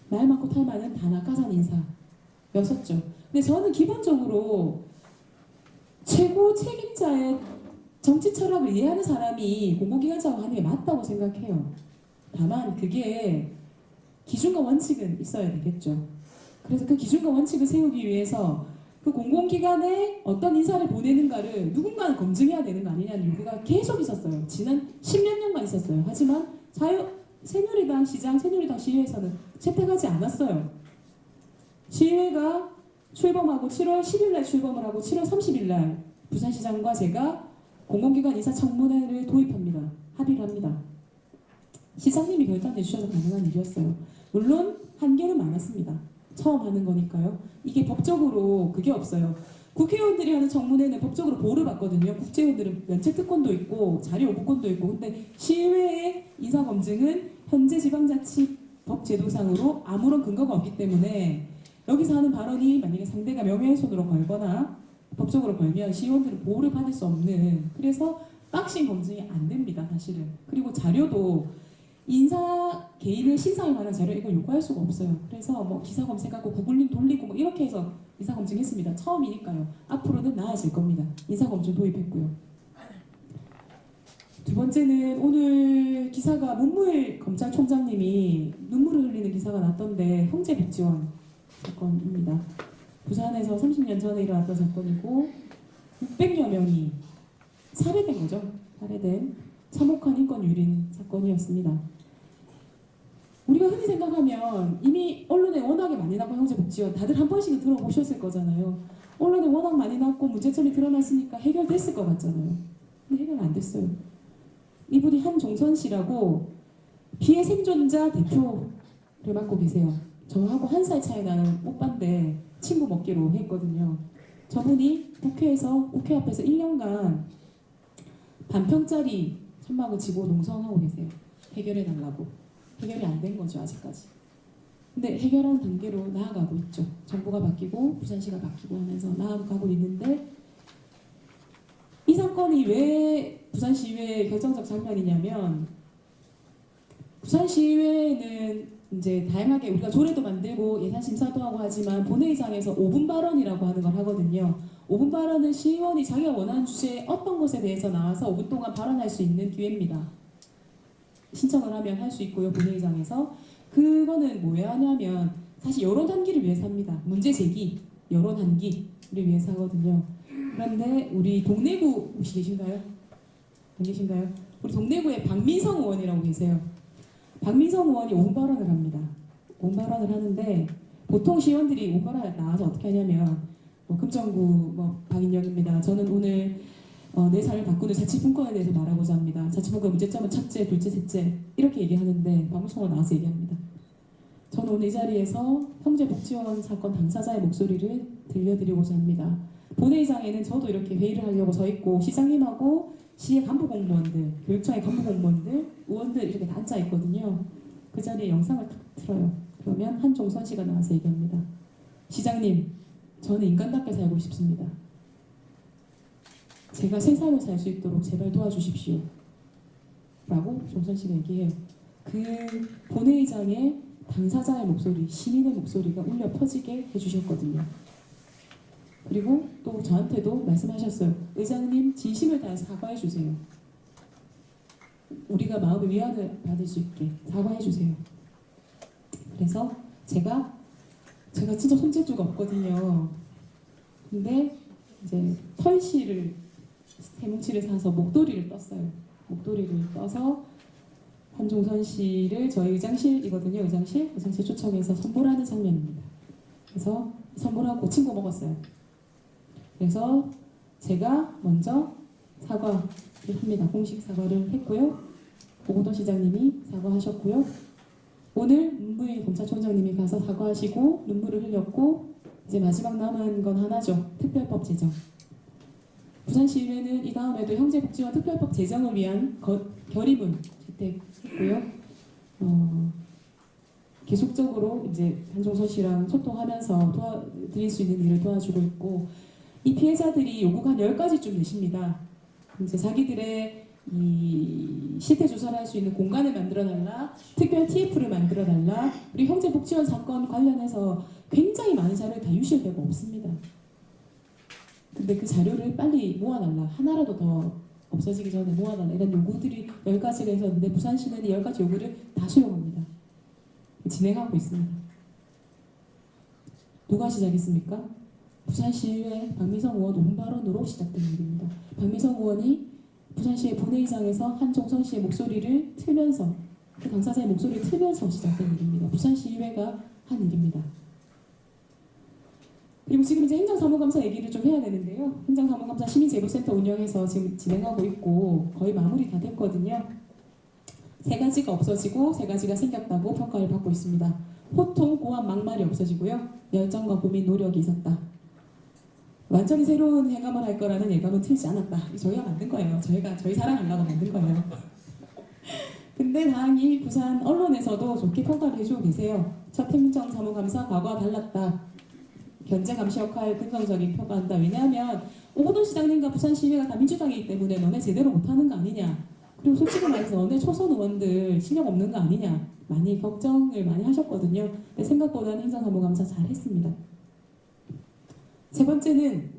말 많고 탈 많은 다 낙하산 인사였었죠. 근데 저는 기본적으로 최고 책임자의 정치 철학을 이해하는 사람이 공공기관장을 하는 게 맞다고 생각해요. 다만 그게 기준과 원칙은 있어야 되겠죠. 그래서 그 기준과 원칙을 세우기 위해서 그 공공기관에 어떤 인사를 보내는가를 누군가는 검증해야 되는 거 아니냐는 요구가 계속 있었어요. 지난 10몇 년간 있었어요. 하지만 새누리당 시장, 새누리당 시의회에서는 채택하지 않았어요. 시의회가 출범하고 7월 10일 날 출범을 하고 7월 30일 날 부산시장과 제가 공공기관 인사청문회를 도입합니다. 합의를 합니다. 시장님이 결단해 주셔서 가능한 일이었어요. 물론 한계는 많았습니다. 처음 하는 거니까요. 이게 법적으로 그게 없어요. 국회의원들이 하는 청문회는 법적으로 보호를 받거든요. 국회의원들은 면책특권도 있고 자료 요구권도 있고. 근데 시의회의 인사검증은 현재 지방자치법 제도상으로 아무런 근거가 없기 때문에 여기서 하는 발언이 만약에 상대가 명예훼손으로 걸거나 법적으로 걸면 시의원들은 보호를 받을 수 없는, 그래서 박싱 검증이 안 됩니다. 사실은. 그리고 자료도 인사 개인을 신상할 만한 자료 이거 요구할 수가 없어요. 그래서 뭐 기사 검색하고 구글링 돌리고 뭐 이렇게 해서 인사 검증했습니다. 처음이니까요. 앞으로는 나아질 겁니다. 인사 검증 도입했고요. 두 번째는 오늘 기사가 문무일 검찰총장님이 눈물을 흘리는 기사가 났던데 형제복지원 사건입니다. 부산에서 30년 전에 일어났던 사건이고 600여 명이 살해된 거죠. 살해된 참혹한 인권 유린 사건이었습니다. 우리가 흔히 생각하면 이미 언론에 워낙에 많이 나고 형제복지원 다들 한 번씩은 들어보셨을 거잖아요. 언론에 워낙 많이 났고 문제점이 드러났으니까 해결됐을 것 같잖아요. 근데 해결 안 됐어요. 이분이 한종선 씨라고 피해 생존자 대표를 맡고 계세요. 저하고 1살 차이 나는 오빠인데 친구 먹기로 했거든요. 저분이 국회 앞에서 1년간 반평짜리 천막을 치고 농성하고 계세요. 해결해달라고. 해결이 안 된 거죠, 아직까지. 근데 해결하는 단계로 나아가고 있죠. 정부가 바뀌고 부산시가 바뀌고 하면서 나아가고 있는데, 이 사건이 왜 부산시의회의 결정적 장면이냐면, 부산시의회는 이제 다양하게 우리가 조례도 만들고 예산 심사도 하고 하지만 본회의장에서 5분 발언이라고 하는 걸 하거든요. 5분 발언은 시의원이 자기가 원하는 주제에 어떤 것에 대해서 나와서 5분 동안 발언할 수 있는 기회입니다. 신청을 하면 할 수 있고요. 본회의장에서. 그거는 뭐야 하냐면 사실 여론 환기를 위해서 합니다. 문제 제기, 여론 환기를 위해서 하거든요. 그런데 우리 동래구 혹시 계신가요? 안 계신가요? 우리 동래구에 박민성 의원이라고 계세요. 박민성 의원이 5분 발언을 합니다. 5분 발언을 하는데 보통 시의원들이 5분 발언 나와서 어떻게 하냐면 금정구 박인영입니다. 저는 오늘 내 삶을 바꾸는 자치분권에 대해서 말하고자 합니다. 자치분권 문제점은 첫째, 둘째, 셋째 이렇게 얘기하는데 박민성 의원 나와서 얘기합니다. 저는 오늘 이 자리에서 형제복지원 사건 당사자의 목소리를 들려드리고자 합니다. 본회의장에는 저도 이렇게 회의를 하려고 서 있고 시장님하고 시의 간부 공무원들, 교육청의 간부 공무원들, 의원들 이렇게 다 앉아 있거든요. 그 자리에 영상을 탁 틀어요. 그러면 한종선 씨가 나와서 얘기합니다. 시장님, 저는 인간답게 살고 싶습니다. 제가 새 삶을 살 수 있도록 제발 도와주십시오. 라고 종선 씨가 얘기해요. 그 본회의장에 당사자의 목소리, 시민의 목소리가 울려 퍼지게 해주셨거든요. 그리고 또 저한테도 말씀하셨어요. 의장님, 진심을 다해서 사과해 주세요. 우리가 마음의 위안을 받을 수 있게 사과해 주세요. 그래서 제가 진짜 손재주가 없거든요. 근데 이제 털실을 해뭉치를 사서 목도리를 떴어요. 목도리를 떠서 한종선 씨를 저희 의장실이거든요. 의장실 초청해서 선물하는 장면입니다. 그래서 선물하고 친구 먹었어요. 그래서 제가 먼저 사과를 합니다. 공식 사과를 했고요. 오고돈 시장님이 사과하셨고요. 오늘 문무일 검찰총장님이 가서 사과하시고 눈물을 흘렸고 이제 마지막 남은 건 하나죠. 특별법 제정. 부산시의회는 이 다음에도 형제복지와 특별법 제정을 위한 결의문 채택했고요. 계속적으로 이제 한종선 씨랑 소통하면서 도와드릴 수 있는 일을 도와주고 있고 이 피해자들이 요구가 한 10가지쯤 되십니다. 이제 자기들의 이 실태 조사를 할 수 있는 공간을 만들어달라, 특별 TF를 만들어달라, 우리 형제복지원 사건 관련해서 굉장히 많은 자료를 다 유실되고 없습니다. 근데 그 자료를 빨리 모아달라, 하나라도 더 없어지기 전에 모아달라 이런 요구들이 10가지가 있었는데 부산시는 이 10가지 요구를 다 수용합니다. 진행하고 있습니다. 누가 시작했습니까? 부산시의회 박미성 의원 오른발언으로 시작된 일입니다. 박미성 의원이 부산시의 본회의장에서 한종선 씨의 목소리를 틀면서 그 당사자의 목소리를 틀면서 시작된 일입니다. 부산시의회가 한 일입니다. 그리고 지금 이제 행정사무감사 얘기를 좀 해야 되는데요. 행정사무감사 시민제보센터 운영해서 지금 진행하고 있고 거의 마무리 다 됐거든요. 3가지가 없어지고 3가지가 생겼다고 평가를 받고 있습니다. 호통, 고함, 막말이 없어지고요. 열정과 고민, 노력이 있었다. 완전히 새로운 예감을 할 거라는 예감은 틀지 않았다. 저희가 만든 거예요. 저희 사랑하려고 만든 거예요. 근데 다행히 부산 언론에서도 좋게 평가를 해주고 계세요. 첫 행정사무감사 과거와 달랐다. 견제 감시 역할 긍정적인 평가한다. 왜냐하면 오고돈 시장님과 부산시의회가 다 민주당이기 때문에 너네 제대로 못하는 거 아니냐. 그리고 솔직히 말해서 너네 초선 의원들 실력 없는 거 아니냐. 많이 걱정을 많이 하셨거든요. 근데 생각보다는 행정사무감사 잘 했습니다. 3번째는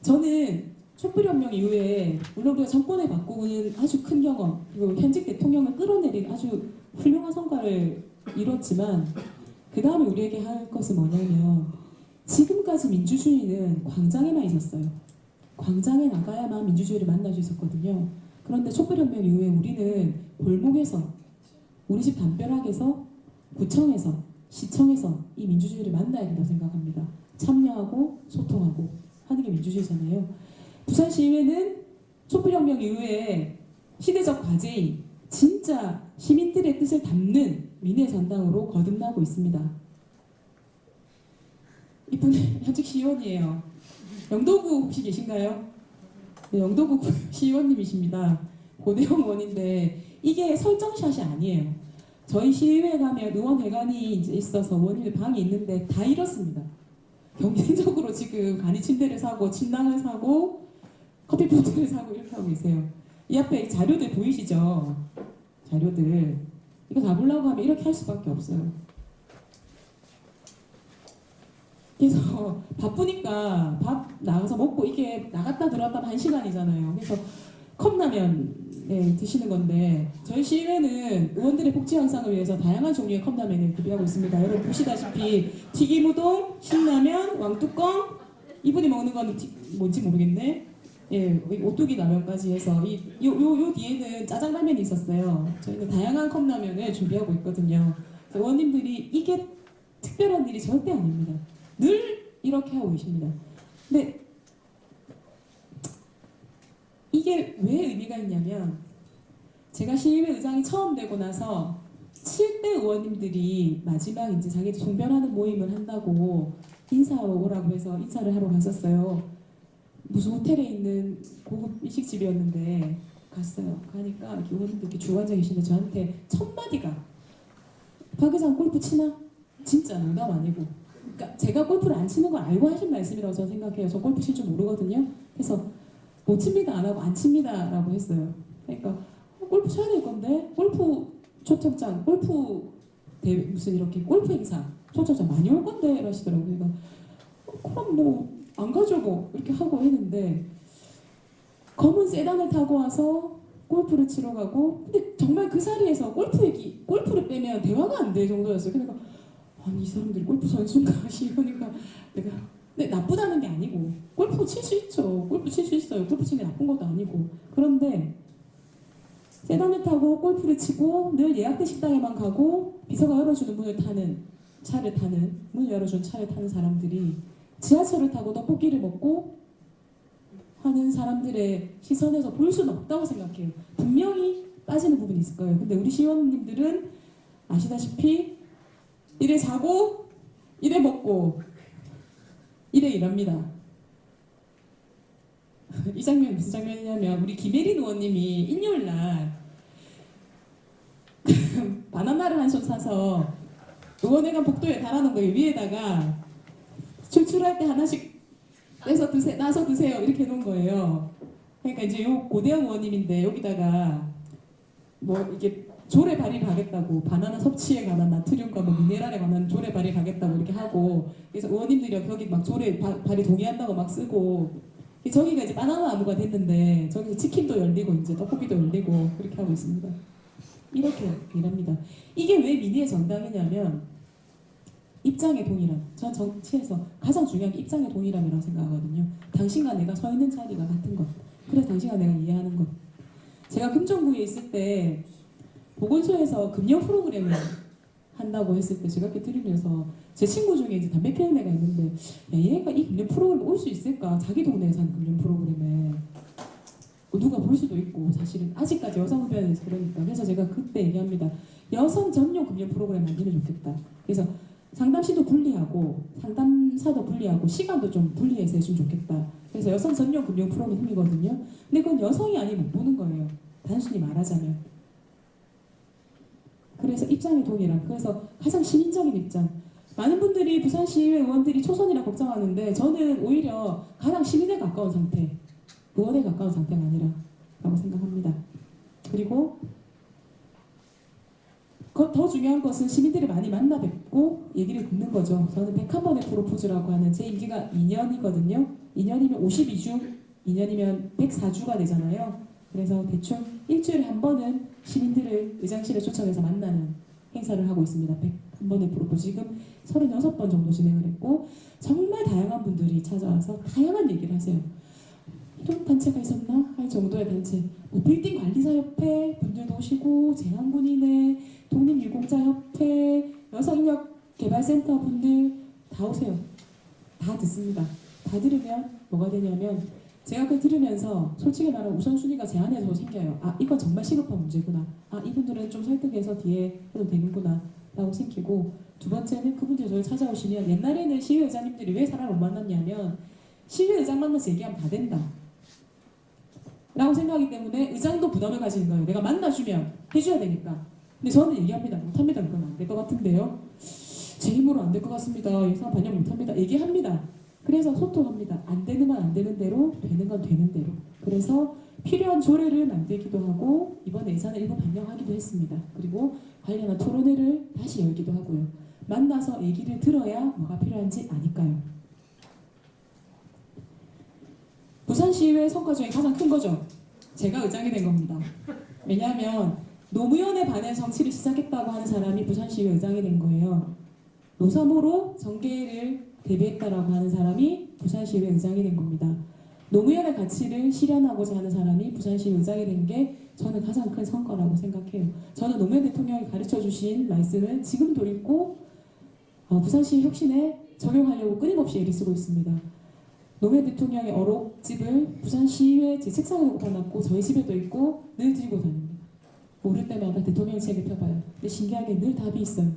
저는 촛불혁명 이후에 물론 우리가 정권을 바꾸는 아주 큰 경험 그리고 현직 대통령을 끌어내린 아주 훌륭한 성과를 이뤘지만 그 다음에 우리에게 할 것은 뭐냐면 지금까지 민주주의는 광장에만 있었어요. 광장에 나가야만 민주주의를 만날 수 있었거든요. 그런데 촛불혁명 이후에 우리는 골목에서 우리 집 담벼락에서 구청에서 시청에서 이 민주주의를 만나야 된다고 생각합니다. 참여하고 소통하고 하는 게 민주주의잖아요. 부산시의회는 촛불혁명 이후에 시대적 과제인 진짜 시민들의 뜻을 담는 민의 전당으로 거듭나고 있습니다. 이분이 현직 시의원이에요. 영도구 혹시 계신가요? 네, 영도구 시의원님이십니다. 고대영 의원인데 이게 설정샷이 아니에요. 저희 시의회 가면 의원회관이 이제 있어서 의원님들 방이 있는데 다 이렇습니다. 경쟁적으로 지금 간이 침대를 사고 침낭을 사고 커피포트를 사고 이렇게 하고 계세요. 이 앞에 자료들 보이시죠? 자료들 이거 다 보려고 하면 이렇게 할 수밖에 없어요. 그래서 바쁘니까 밥 나가서 먹고 이게 나갔다 들어왔다 하면 1시간이잖아요. 그래서 컵라면 드시는 건데 저희 시의회는 의원들의 복지 향상을 위해서 다양한 종류의 컵라면을 구비하고 있습니다. 여러분 보시다시피 튀김우동, 신라면, 왕뚜껑 이분이 먹는 건 뭔지 모르겠네. 예, 오뚜기 라면까지 해서 요 뒤에는 짜장라면이 있었어요. 저희는 다양한 컵라면을 준비하고 있거든요. 의원님들이 이게 특별한 일이 절대 아닙니다. 늘 이렇게 하고 계십니다. 근데 이게 왜 의미가 있냐면 제가 시의회 의장이 처음 되고 나서 7대 의원님들이 마지막 이제 자기들 종별하는 모임을 한다고 인사하러 오라고 해서 인사를 하러 갔었어요. 무슨 호텔에 있는 고급 일식집이었는데 갔어요. 가니까 이렇게 의원님들 이렇게 주고 앉아 계시는데 저한테 첫 마디가 박 회장 골프 치나? 진짜 농담 아니고. 그러니까 제가 골프를 안 치는 걸 알고 하신 말씀이라고 저는 생각해요. 저 골프 칠 줄 모르거든요. 그래서 못 칩니다 안 하고 안 칩니다라고 했어요. 그러니까 골프 쳐야 될 건데 골프 초청장, 골프 무슨 이렇게 골프 행사 초청장 많이 올 건데 이러시더라고요. 그러니까 그럼 뭐 안 가죠 뭐 이렇게 하고 했는데 검은 세단을 타고 와서 골프를 치러 가고 근데 정말 그 자리에서 골프를 빼면 대화가 안 될 정도였어요. 그러니까 아니 이 사람들이 골프 선수인가 이러니까 내가 근데 나쁘다는 게 아니고 골프 칠 수 있죠. 골프 칠 수 있어요. 골프 치는 게 나쁜 것도 아니고 그런데 세단을 타고 골프를 치고 늘 예약된 식당에만 가고 비서가 열어주는 문을 열어준 차를 타는 사람들이 지하철을 타고 떡볶이를 먹고 하는 사람들의 시선에서 볼 수는 없다고 생각해요. 분명히 빠지는 부분이 있을 거예요. 근데 우리 시의원님들은 아시다시피 이래 자고 이래 먹고 이래 일합니다. 이 장면이 무슨 장면이냐면 우리 김혜린 의원님이 일요일날 바나나를 한 손 사서 의원회관 복도에 달아놓은 거예요. 위에다가 출출할 때 하나씩 나서 드세요 이렇게 해놓은 거예요. 그러니까 이제 요 고대영 의원님인데 여기다가 뭐 이게 조례 발의를 하겠다고 바나나 섭취에 관한 나트륨과 뭐 미네랄에 관한 조례 발의를 하겠다고 이렇게 하고 그래서 의원님들이 거기 막 조례 발의 동의한다고 막 쓰고 저기가 이제 바나나 나무가 됐는데 저기서 치킨도 열리고 이제 떡볶이도 열리고 그렇게 하고 있습니다. 이렇게 일합니다. 이게 왜 민의의 정당이냐면 입장의 동일함. 전 정치에서 가장 중요한 게 입장의 동일함이라고 생각하거든요. 당신과 내가 서 있는 자리가 같은 것. 그래서 당신과 내가 이해하는 것. 제가 금정구에 있을 때 보건소에서 금연 프로그램을 한다고 했을 때 제가 이렇게 들으면서 제 친구 중에 이제 담배 피우는 애가 있는데 야, 얘가 이 금연 프로그램 올 수 있을까? 자기 동네에서 하는 금연 프로그램에 누가 볼 수도 있고 사실은 아직까지 여성 흡연에 대해서 그러니까 그래서 제가 그때 얘기합니다. 여성 전용 금연 프로그램 만들면 좋겠다. 그래서 상담실도 분리하고 상담사도 분리하고 시간도 좀 분리해서 해주면 좋겠다. 그래서 여성 전용 금연 프로그램이거든요. 근데 그건 여성이 아니면 못 보는 거예요. 단순히 말하자면. 그래서 입장의 동일함. 그래서 가장 시민적인 입장. 많은 분들이 부산시의회 의원들이 초선이라 걱정하는데 저는 오히려 가장 시민에 가까운 상태, 의원에 가까운 상태가 아니라라고 생각합니다. 그리고 더 중요한 것은 시민들을 많이 만나 뵙고 얘기를 듣는 거죠. 저는 101번의 프로포즈라고 하는 제 임기가 2년이거든요. 2년이면 52주, 2년이면 104주가 되잖아요. 그래서 대충 일주일에 한 번은 시민들을 의장실에 초청해서 만나는 행사를 하고 있습니다. 101번의 프로포즈 지금 36번 정도 진행을 했고 정말 다양한 분들이 찾아와서 다양한 얘기를 하세요. 이런 단체가 있었나? 할 정도의 단체. 뭐 빌딩 관리사협회 분들도 오시고 재난군인회, 독립유공자협회, 여성인력개발센터 분들 다 오세요. 다 듣습니다. 다 들으면 뭐가 되냐면 제가 그 들으면서 솔직히 말하면 우선순위가 제 안에서 생겨요. 아 이건 정말 시급한 문제구나. 아 이분들은 좀 설득해서 뒤에 해도 되는구나 라고 생기고 두 번째는 그분들이 저를 찾아오시면 옛날에는 시의회장님들이 왜 사람을 못 만났냐면 시의회장 만나서 얘기하면 다 된다 라고 생각하기 때문에 의장도 부담을 가지는 거예요. 내가 만나주면 해줘야 되니까. 근데 저는 얘기합니다. 못합니다. 그건 안 될 것 같은데요. 제 힘으로 안 될 것 같습니다. 예산 반영 못합니다. 얘기합니다. 그래서 소통합니다. 안 되는 건 안 되는 대로, 되는 건 되는 대로. 그래서 필요한 조례를 만들기도 하고 이번 예산을 일부 반영하기도 했습니다. 그리고 관련한 토론회를 다시 열기도 하고요. 만나서 얘기를 들어야 뭐가 필요한지 아니까요. 부산시의회 성과 중에 가장 큰 거죠. 제가 의장이 된 겁니다. 왜냐하면 노무현에 반해 정치를 시작했다고 하는 사람이 부산시의회 의장이 된 거예요. 노사모로 정계를 대비했다라고 하는 사람이 부산시의회 의장이 된 겁니다. 노무현의 가치를 실현하고자 하는 사람이 부산시의회 의장이 된 게 저는 가장 큰 성과라고 생각해요. 저는 노무현 대통령이 가르쳐주신 말씀을 지금도 읽고 부산시 혁신에 적용하려고 끊임없이 애를 쓰고 있습니다. 노무현 대통령의 어록집을 부산시의회 제 책상에 꽂아놨고 저희 집에도 있고 늘 들고 다닙니다. 모를 때마다 대통령 책을 펴봐요. 근데 신기하게 늘 답이 있어요.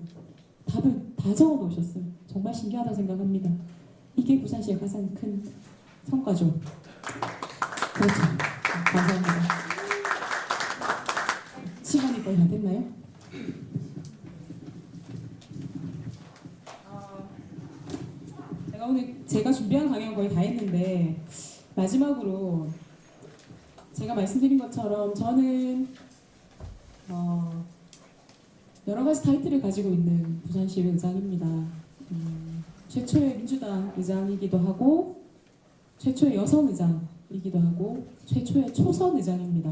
답을 다 적어놓으셨어요. 정말 신기하다 생각합니다. 이게 부산시의 가장 큰 성과죠. 그렇죠. 감사합니다. 시간이 거의 다 됐나요? 제가 준비한 강연 거의 다 했는데 마지막으로 제가 말씀드린 것처럼 저는 여러 가지 타이틀을 가지고 있는 부산시 의장입니다. 최초의 민주당 의장이기도 하고 최초의 여성 의장이기도 하고 최초의 초선 의장입니다.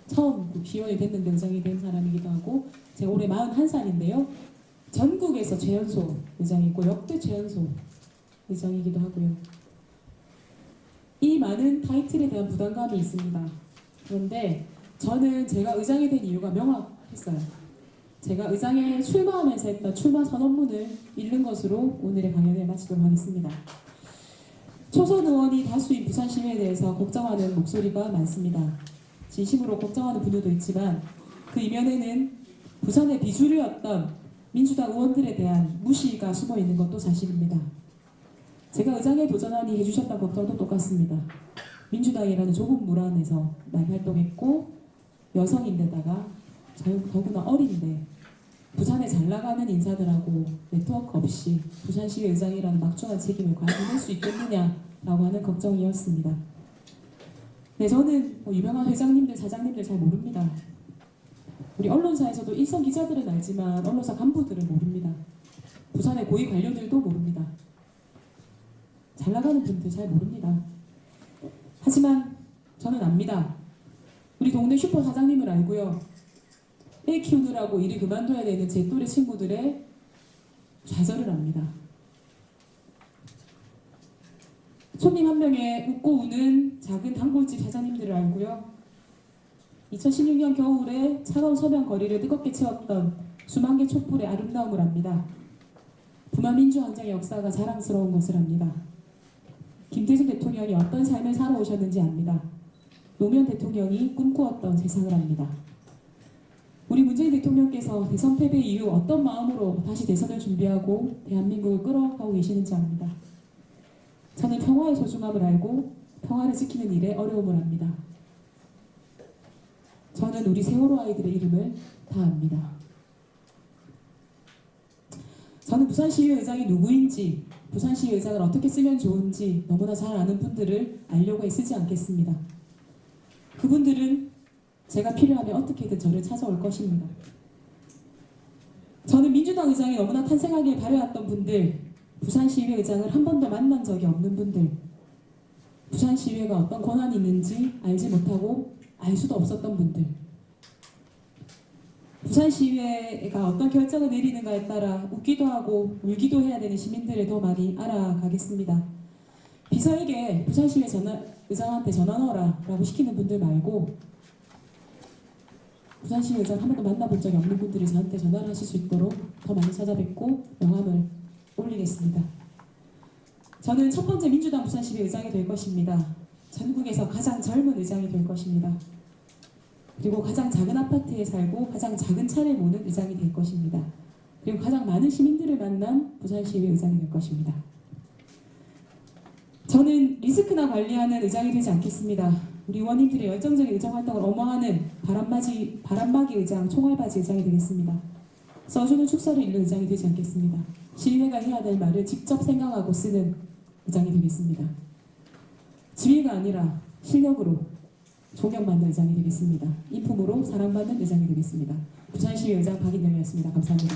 처음 시원이 됐는데 의장이 된 사람이기도 하고 제가 올해 41살인데요. 전국에서 최연소 의장이고 역대 최연소 의장이기도 하고요. 이 많은 타이틀에 대한 부담감이 있습니다. 그런데 저는 제가 의장이 된 이유가 명확했어요. 제가 의장에 출마하면서 했던 출마 선언문을 읽는 것으로 오늘의 강연을 마치도록 하겠습니다. 초선 의원이 다수인 부산시민에 대해서 걱정하는 목소리가 많습니다. 진심으로 걱정하는 분들도 있지만 그 이면에는 부산의 비주류였던 민주당 의원들에 대한 무시가 숨어 있는 것도 사실입니다. 제가 의장에 도전하니 해주셨던 걱정도 똑같습니다. 민주당이라는 좁은 물 안에서 많이 활동했고 여성인데다가 더구나 어린데 부산에 잘 나가는 인사들하고 네트워크 없이 부산시 의장이라는 막중한 책임을 과연 해낼 수 있겠느냐라고 하는 걱정이었습니다. 네, 저는 유명한 회장님들, 사장님들 잘 모릅니다. 우리 언론사에서도 일선 기자들은 알지만 언론사 간부들은 모릅니다. 부산의 고위 관료들도 모릅니다. 잘 나가는 분들 잘 모릅니다. 하지만 저는 압니다. 우리 동네 슈퍼 사장님을 알고요. 애 키우느라고 일을 그만둬야 되는 제 또래 친구들의 좌절을 압니다. 손님 한 명에 웃고 우는 작은 단골집 사장님들을 알고요. 2016년 겨울에 차가운 서면 거리를 뜨겁게 채웠던 수만 개 촛불의 아름다움을 압니다. 부마민주항쟁의 역사가 자랑스러운 것을 압니다. 김대중 대통령이 어떤 삶을 살아오셨는지 압니다. 노무현 대통령이 꿈꾸었던 세상을 압니다. 우리 문재인 대통령께서 대선 패배 이후 어떤 마음으로 다시 대선을 준비하고 대한민국을 끌어가고 계시는지 압니다. 저는 평화의 소중함을 알고 평화를 지키는 일에 어려움을 압니다. 저는 우리 세월호 아이들의 이름을 다 압니다. 저는 부산시의 의장이 누구인지, 부산시의 의장을 어떻게 쓰면 좋은지 너무나 잘 아는 분들을 알려고 애쓰지 않겠습니다. 그분들은 제가 필요하면 어떻게든 저를 찾아올 것입니다. 저는 민주당 의장이 너무나 탄생하길 바라왔던 분들, 부산시의회 의장을 한 번도 만난 적이 없는 분들, 부산시의회가 어떤 권한이 있는지 알지 못하고 알 수도 없었던 분들, 부산시의회가 어떤 결정을 내리는가에 따라 웃기도 하고 울기도 해야 되는 시민들을 더 많이 알아가겠습니다. 비서에게 부산시의회 의장한테 전화 넣어라 라고 시키는 분들 말고 부산시의회 의장 한 번도 만나본 적이 없는 분들이 저한테 전화를 하실 수 있도록 더 많이 찾아뵙고 명함을 올리겠습니다. 저는 첫 번째 민주당 부산시의회 의장이 될 것입니다. 전국에서 가장 젊은 의장이 될 것입니다. 그리고 가장 작은 아파트에 살고 가장 작은 차를 모는 의장이 될 것입니다. 그리고 가장 많은 시민들을 만난 부산시의회 의장이 될 것입니다. 저는 리스크나 관리하는 의장이 되지 않겠습니다. 우리 의원님들의 열정적인 의정 활동을 엄호하는 바람막이 의장, 총알바지 의장이 되겠습니다. 써주는 축사를 읽는 의장이 되지 않겠습니다. 시의회가 해야 될 말을 직접 생각하고 쓰는 의장이 되겠습니다. 지위가 아니라 실력으로 존경받는 의장이 되겠습니다. 인품으로 사랑받는 의장이 되겠습니다. 부산시의회 의장 박인영이었습니다. 감사합니다.